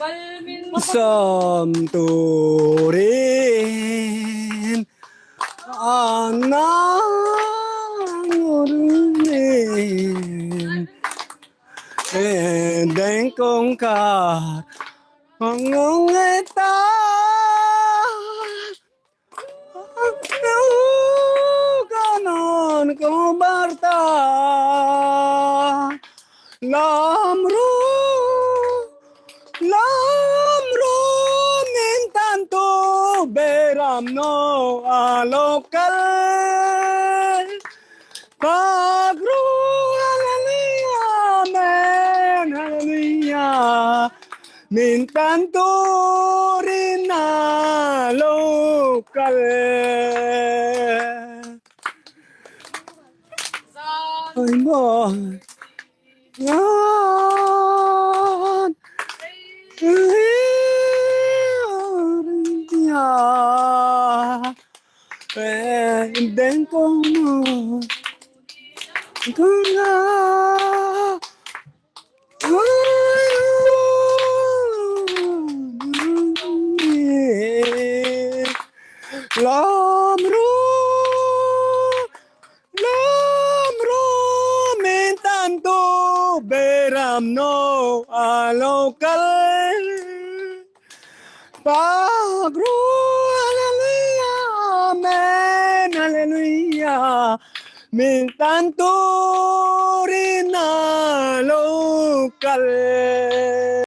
Samturin anangurunin endeng kong ka ngongeta kanan ko barta lamro lamro mintanto beram no alokal pagro hallelujah amen hallelujah mintanto rin na lokal ay mo yan then kung nga lamro lamro mintanto beram no alokal pagro hallelujah amen hallelujah mintanto rin na lokal